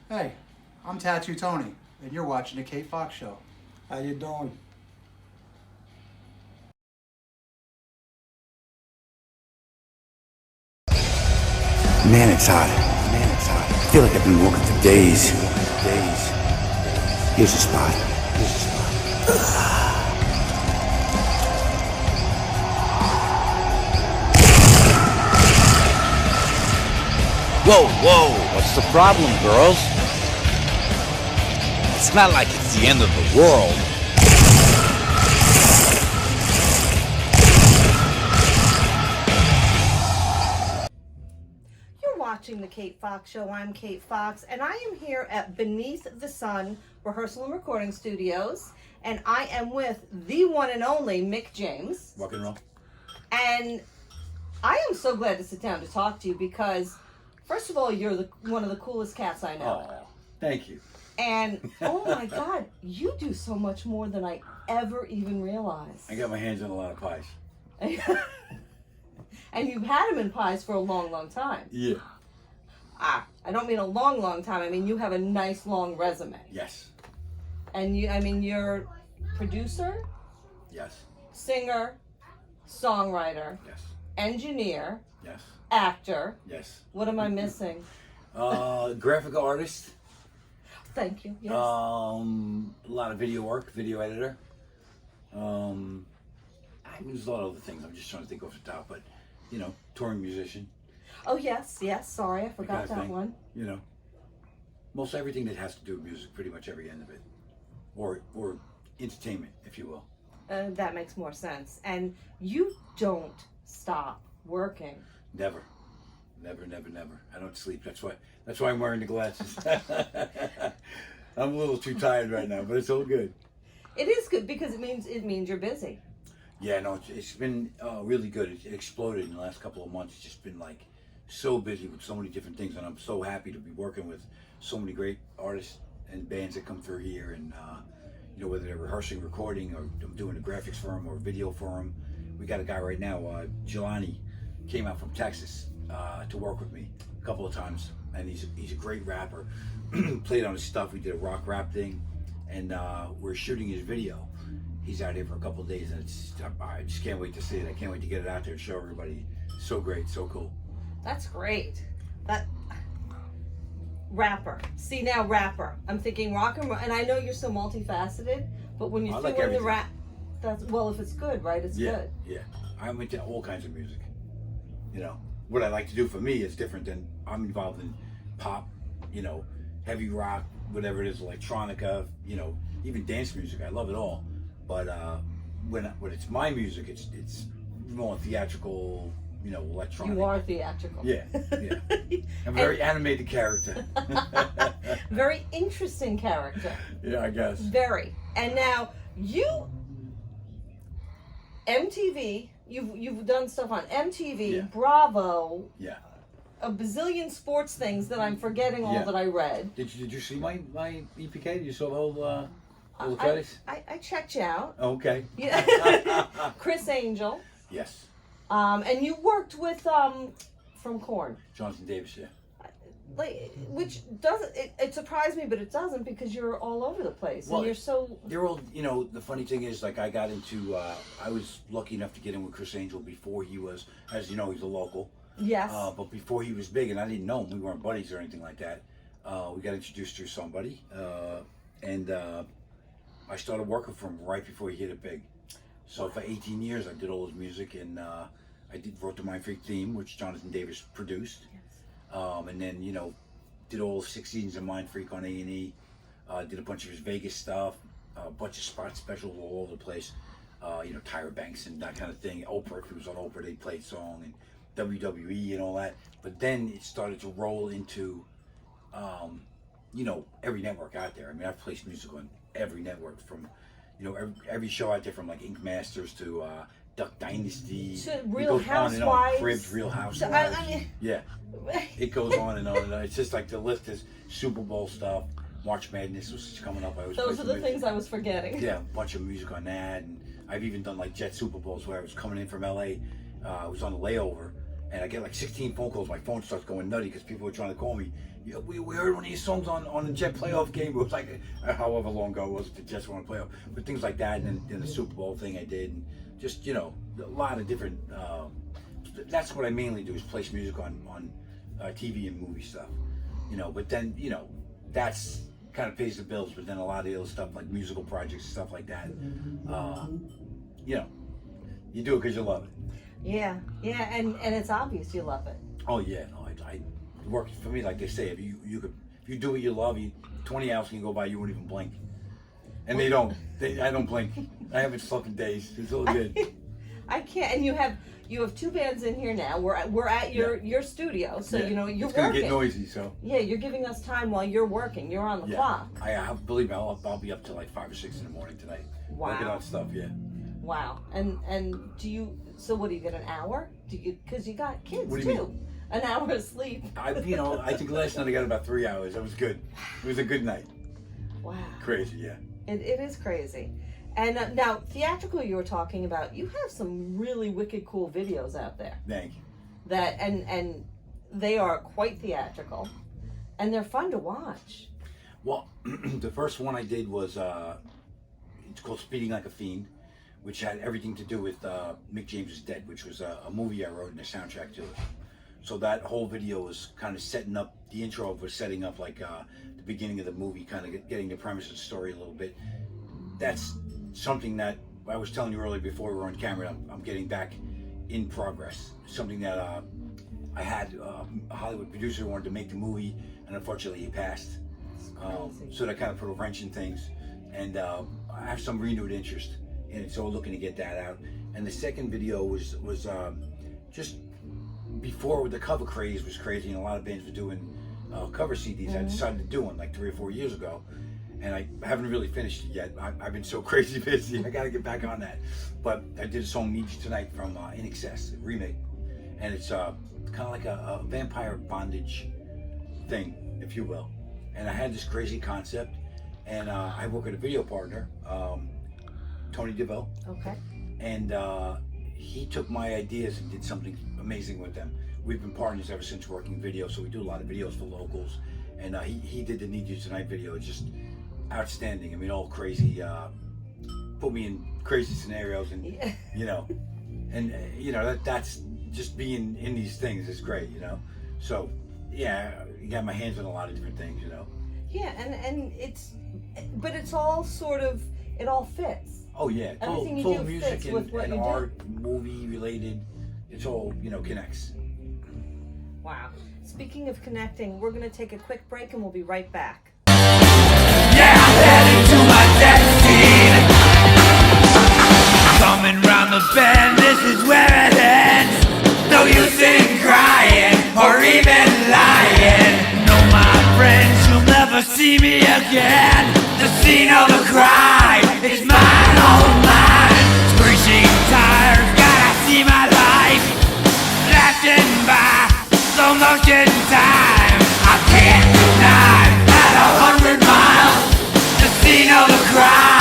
Hey, I'm Tattoo Tony, and you're watching the Kate Fox Show. How you doing? Man, it's hot. I feel like I've been working for days. Here's a spot. Whoa, what's the problem, girls? It's not like it's the end of the world. You're watching the Kate Fox Show. I'm Kate Fox, and I am here at Beneath the Sun Rehearsal and Recording Studios, and I am with the one and only Mick James. Rock and roll. And I am so glad to sit down to talk to you because, first of all, you're one of the coolest cats I know. Oh, thank you. And, oh my God, you do so much more than I ever even realized. I got my hands on a lot of pies. And you've had them in pies for a long, long time. Yeah. I don't mean a long, long time. I mean, you have a nice, long resume. Yes. And you're producer, Yes. singer, songwriter, Yes. engineer, Yes. actor. Yes. What am I missing? Graphic artist. Thank you. Yes. A lot of video work, video editor. There's a lot of other things. I'm just trying to think off the top, but touring musician. Oh, yes. Sorry, I forgot kind of that thing. one. Most everything that has to do with music, pretty much every end of it, or entertainment, if you will. That makes more sense. And you don't stop working. Never. I don't sleep. That's why I'm wearing the glasses. I'm a little too tired right now, but it's all good. It is good because it means you're busy. Yeah, no, it's been really good. It exploded in the last couple of months. It's just been like so busy with so many different things, and I'm so happy to be working with so many great artists and bands that come through here. And whether they're rehearsing, recording, or I'm doing a graphics for them or a video for them. We got a guy right now, Jelani, came out from Texas to work with me a couple of times, and he's a great rapper. Played on his stuff. We did a rock rap thing, and we're shooting his video. He's out here for a couple of days, and I just can't wait to see it. I can't wait to get it out there and show everybody. So great, so cool. That's great. That rapper. See now, rapper. I'm thinking rock and roll, and I know you're so multifaceted. But when you throw in the rap, that's if it's good, right? It's good. Yeah. I'm into all kinds of music. What I like to do for me is different than I'm involved in pop, heavy rock, whatever it is, electronica, even dance music. I love it all. But when it's my music, it's more theatrical, electronic. You are theatrical. Yeah. I'm a very animated character. Very interesting character. Yeah, I guess. Very. And now MTV, you've done stuff on MTV, Yeah. Bravo, Yeah. a bazillion sports things that I'm forgetting all that I read. Did you see my EPK? Did you saw all the credits? I checked you out. Oh, okay. Yeah. Chris Angel. Yes. And you worked with from Korn. Jonathan Davis, yeah. Which doesn't it surprised me, but it doesn't because you're all over the place and you're so. They're all. The funny thing is, I got into. I was lucky enough to get in with Chris Angel before he was, as you know, he's a local. Yes. But before he was big, and I didn't know him. We weren't buddies or anything like that. We got introduced through somebody, and I started working for him right before he hit it big. So for 18 years, I did all his music, and I wrote the Mind Freak theme, which Jonathan Davis produced. Yes. And then did all 6 seasons of Mind Freak on A&E. Did a bunch of his Vegas stuff, a bunch of spot specials all over the place. Tyra Banks and that kind of thing. Oprah, if he was on Oprah, they played song, and WWE and all that. But then it started to roll into, every network out there. I mean, I've placed music on every network from, every show out there from Ink Masters to Duck Dynasty. To Real Housewives. Cribs, Real Housewives. I mean, yeah. It goes on and on and on. It's just like the list is Super Bowl stuff, March Madness was coming up. Those are the things I was forgetting. Yeah, a bunch of music on that, and I've even done Jet Super Bowls where I was coming in from LA. I was on a layover, and I get like 16 phone calls. My phone starts going nutty because people are trying to call me. Yeah, we heard one of these songs on the Jet playoff game. It was like however long ago it was the Jets were on playoff, but things like that, and then the Super Bowl thing I did, and just a lot of different. That's what I mainly do is place music on TV and movie stuff, But then that's kind of pays the bills. But then a lot of the other stuff like musical projects and stuff like that, you do it because you love it. Yeah, and it's obvious you love it. Oh yeah, no, I work for me like they say. If you do what you love, 20 hours can go by, you won't even blink. And they don't. I don't blink. I haven't slept in days. It's all good. I can't. And you have two bands in here now. We're at your studio, so you're it's working. Gonna get noisy, so. Yeah, you're giving us time while you're working. You're on the clock. I believe me, I'll be up till like 5 or 6 in the morning tonight. Wow. Working on stuff, yeah. Wow. And do you? So what do you get, an hour? Because you got kids What do you too. mean? An hour of sleep. I think last night I got about 3 hours. That was good. It was a good night. Wow. Crazy, yeah. It is crazy. And now, theatrical, you were talking about, you have some really wicked cool videos out there. Thank you. That and they are quite theatrical, and they're fun to watch. Well, the first one I did was it's called Speeding Like a Fiend, which had everything to do with Mick James is Dead, which was a movie I wrote and a soundtrack to it. So that whole video was kind of setting up, the intro was setting up like the beginning of the movie, kind of getting the premise of the story a little bit. That's something that I was telling you earlier before we were on camera, I'm getting back in progress. Something that I had a Hollywood producer who wanted to make the movie, and unfortunately he passed. So that kind of put a wrench in things. And I have some renewed interest in it, so we're looking to get that out. And the second video was just before the cover craze was crazy, and a lot of bands were doing cover CDs. I decided to do one like 3 or 4 years ago. And I haven't really finished it yet. I've been so crazy busy. I gotta get back on that. But I did a song "Need You Tonight" from In Excess, a remake, and it's kind of like a vampire bondage thing, if you will. And I had this crazy concept, and I work with a video partner, Tony DeVille. Okay. And he took my ideas and did something amazing with them. We've been partners ever since working video, so we do a lot of videos for locals. And he did the "Need You Tonight" video. It's just outstanding. I mean, all crazy. Put me in crazy scenarios, and that's just being in these things is great, So yeah, you got my hands on a lot of different things, Yeah, and but it's all sort of, it all fits. Oh yeah, Everything it's all you do music fits with what and you do. art, movie related. It's all connects. Wow. Speaking of connecting, we're going to take a quick break and we'll be right back. Yeah, I'm heading to my destiny. Coming round the bend, this is where it ends. No use in crying or even lying. No, my friends, you'll never see me again. The scene of the crime is mine, all mine. Screeching tires, gotta see my life. Flashing by, slow motion time. I can't deny at 100 miles. The scene of the crime.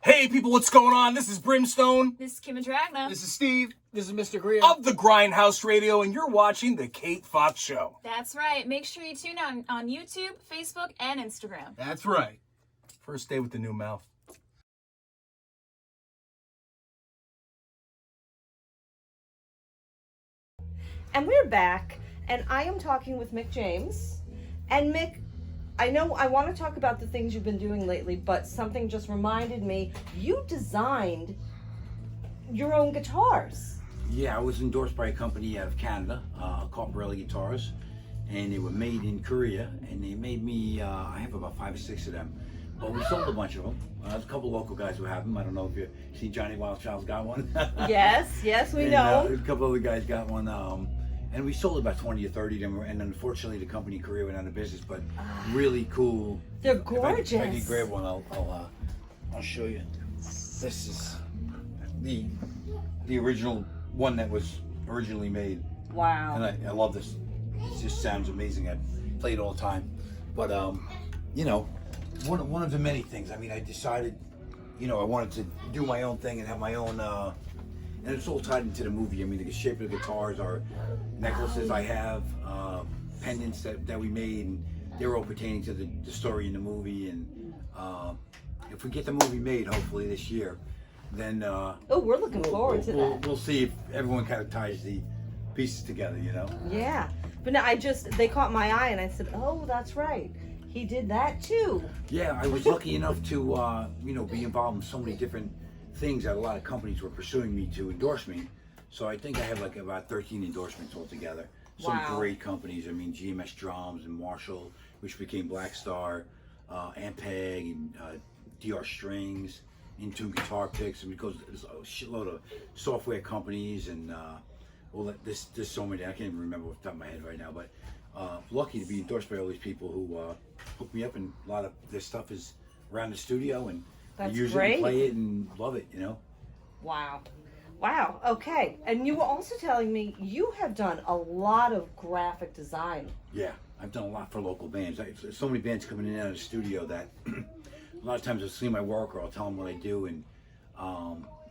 Hey people, what's going on? This is Brimstone. This is Kim and Dragna. This is Steve. This is Mr. Greer. Of the Grindhouse Radio, and you're watching The Kate Fox Show. That's right. Make sure you tune on YouTube, Facebook, and Instagram. That's right. First day with the new mouth. And we're back, and I am talking with Mick James. And Mick, I know I want to talk about the things you've been doing lately, but something just reminded me, you designed your own guitars. Yeah, I was endorsed by a company out of Canada, called Pirelli Guitars, and they were made in Korea, and they made me, I have about 5 or 6 of them, but we sold a bunch of them. There's a couple local guys who have them. I don't know if you see Johnny Wildchild's got one. Yes, we know. A couple other guys got one, and we sold about 20 or 30 of them, and unfortunately the company in Korea went out of business, but really cool. They're gorgeous. If I could grab one, I'll show you. This is the original one that was originally made. Wow. And I love this. It just sounds amazing. I play it all the time. But you know, one of the many things. I mean, I decided, you know, I wanted to do my own thing and have my own. And it's all tied into the movie. I mean, the shape of the guitars are necklaces I have, pendants that we made, and they're all pertaining to the story in the movie. And if we get the movie made, hopefully this year, then we're looking forward to that. We'll see if everyone kind of ties the pieces together, you know. Yeah, but no, they caught my eye, and I said, "Oh, that's right, he did that too." Yeah, I was lucky enough to you know, be involved in so many different things that a lot of companies were pursuing me to endorse me. So I think I have like about 13 endorsements altogether. Some great companies. I mean, GMS Drums and Marshall, which became Black Star, Ampeg, and DR Strings, Intune Guitar Picks, and because there's a shitload of software companies and well, there's so many. I can't even remember off the top of my head right now. But lucky to be endorsed by all these people who hook me up, and a lot of their stuff is around the studio, and I use it and play it and love it, you know. Wow. Okay. And you were also telling me you have done a lot of graphic design. Yeah, I've done a lot for local bands. There's so many bands coming in and out of the studio that a lot of times I'll see my work or I'll tell them what I do, and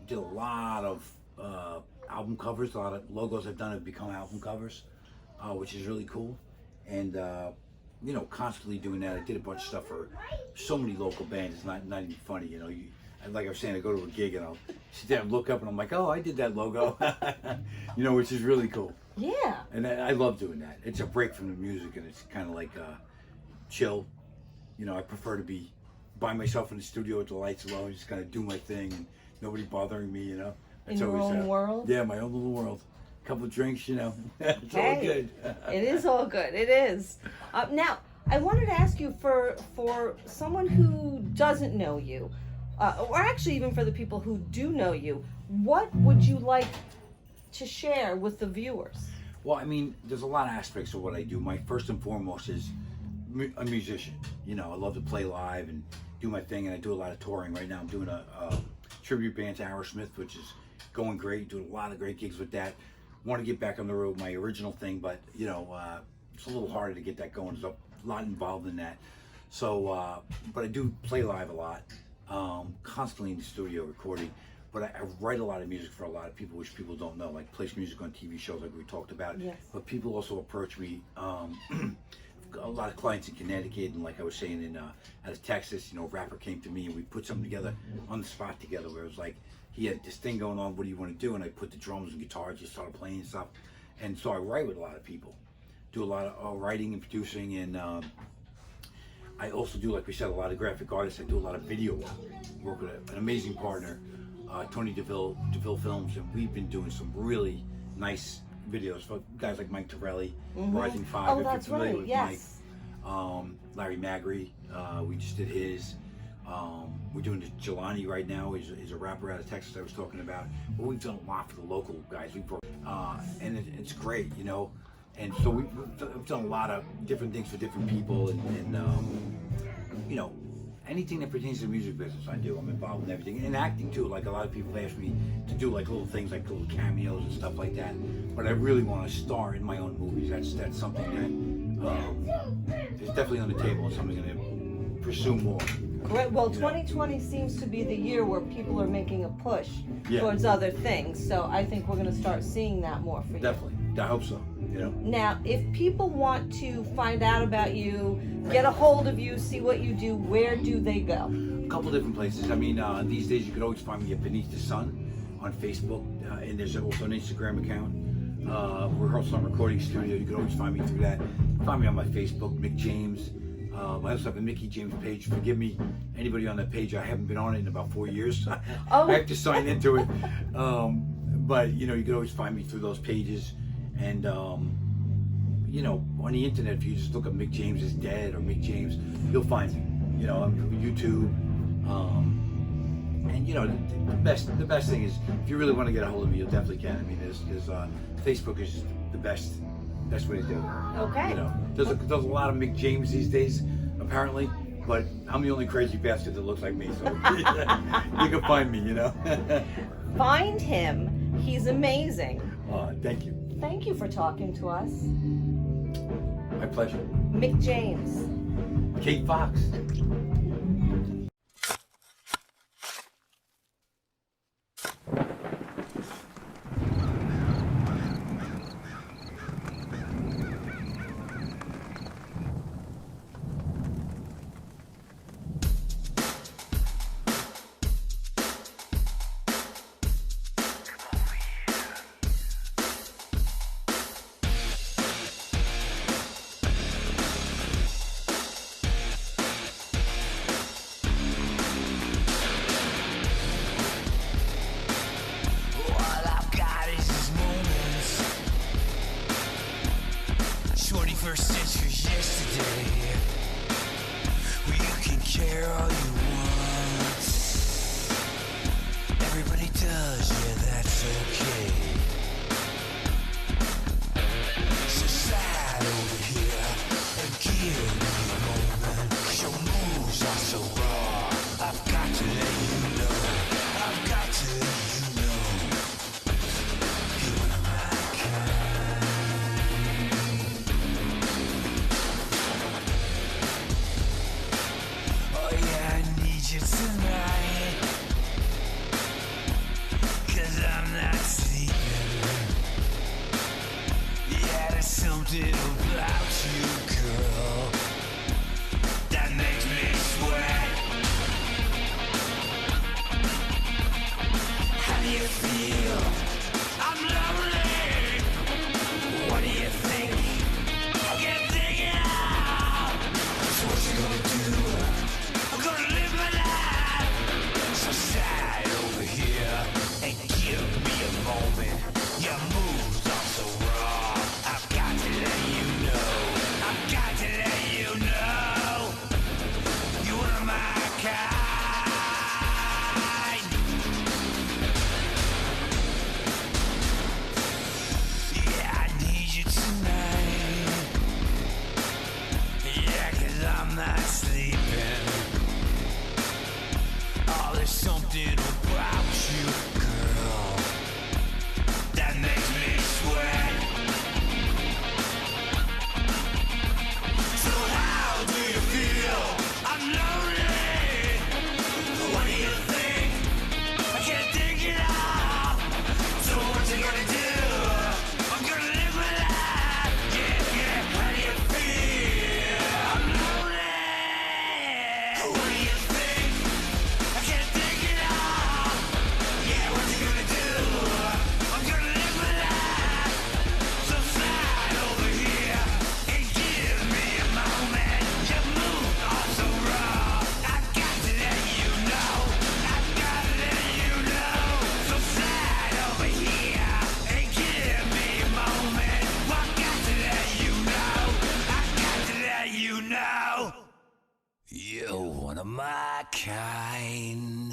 did a lot of album covers. A lot of logos I've done have become album covers, which is really cool. And you know, constantly doing that. I did a bunch of stuff for so many local bands. It's not even funny, you know. Like I was saying, I go to a gig and I'll sit there and look up and I'm like, oh, I did that logo, you know, which is really cool. Yeah. And I love doing that. It's a break from the music, and it's kind of like chill. You know, I prefer to be by myself in the studio with the lights low and just kind of do my thing and nobody bothering me, you know. It's in your own world? Yeah, my own little world. A couple of drinks, you know. It's all good. It is all good. It is. Now, I wanted to ask you for someone who doesn't know you, or actually even for the people who do know you, what would you like to share with the viewers? Well, I mean, there's a lot of aspects of what I do. My first and foremost is a musician. You know, I love to play live and do my thing, and I do a lot of touring. Right now I'm doing a tribute band to Aerosmith, which is going great, doing a lot of great gigs with that. Want to get back on the road, my original thing, but you know, it's a little harder to get that going. There's a lot involved in that. So, but I do play live a lot, constantly in the studio recording. But I write a lot of music for a lot of people, which people don't know, like place music on TV shows like we talked about. Yes. But people also approach me, a lot of clients in Connecticut, and like I was saying, out of Texas, you know, a rapper came to me and we put something together on the spot together where it was like, he had this thing going on, what do you want to do? And I put the drums and guitars, just started playing and stuff. And so I write with a lot of people, do a lot of writing and producing, and I also do, like we said, a lot of graphic artists. I do a lot of video work with an amazing partner, Tony DeVille Films, and we've been doing some really nice videos for guys like Mike Torelli, Rising 5, Oh, if you're that's familiar right. with Yes. Mike. Larry Magri, we just did his. We're doing the Jelani right now. He's a rapper out of Texas I was talking about. But we've done a lot for the local guys. And it's great, you know. And so we've done a lot of different things for different people, and you know, anything that pertains to the music business I do. I'm involved in everything, and acting too. Like a lot of people ask me to do like little things, like little cameos and stuff like that. But I really want to star in my own movies. That's something that is definitely on the table, and something I'm going to pursue more. Great. Well, You know? 2020 seems to be the year where people are making a push Yeah. towards other things. So I think we're going to start seeing that more for you. Definitely. I hope so. You know. Now, if people want to find out about you, get a hold of you, see what you do, where do they go? A couple different places. I mean, these days you could always find me at Beneath the Sun on Facebook, and there's also an Instagram account. Rehearsal and Recording Studio. You can always find me through that. Find me on my Facebook, Mick James. I also have a Mickey James page. Forgive me, anybody on that page. I haven't been on it in about 4 years. Oh. I have to sign into it. But you know, you can always find me through those pages. And you know, on the internet, if you just look up Mick James is Dead or Mick James, you'll find me. You know, on YouTube. And you know, the best thing is, if you really want to get a hold of me, you definitely can. I mean, there's Facebook is the best way to do it. Okay. You know, there's a lot of Mick James these days, apparently, but I'm the only crazy bastard that looks like me, so you can find me. You know. Find him. He's amazing. Thank you. Thank you for talking to us. My pleasure. Mick James. Kate Fox. All I've got is these moments. 21st century yesterday. Where you can care all you want. Everybody does, yeah, that's okay. So slide over here and give me a moment. Your moves are so raw. I've got to let you know. I've got to let you know. You're one of my kind. Oh yeah, I need you tonight. 'Cause I'm not sleeping. Yeah, there's something about you, girl, that makes me sweat. How do you feel? I'm lonely. What do you think? I can't think it out. So what you gonna do? I'm gonna live my life. So slide over here and give me a moment. Your moves are so raw. I've got to let you know. I've got to let you know. You're one of my kind. Yeah, I need you tonight. Yeah, 'cause I'm not sleeping. Oh, there's something about you, girl, that makes me sweat. So how do you feel? I'm lonely. What do you think? I can't think it out. So what you gonna do? I'm gonna live my life. Yeah, yeah. How do you feel? I'm lonely. What do you think? I can't think it out. Yeah, what you gonna do? I'm gonna live my life. So slide over here and give me a moment. Your moves are so raw. I got to let you know. I gotta let you know. So slide over here and give me a moment. I got to let you know. I got to let you know. You're one of my kind.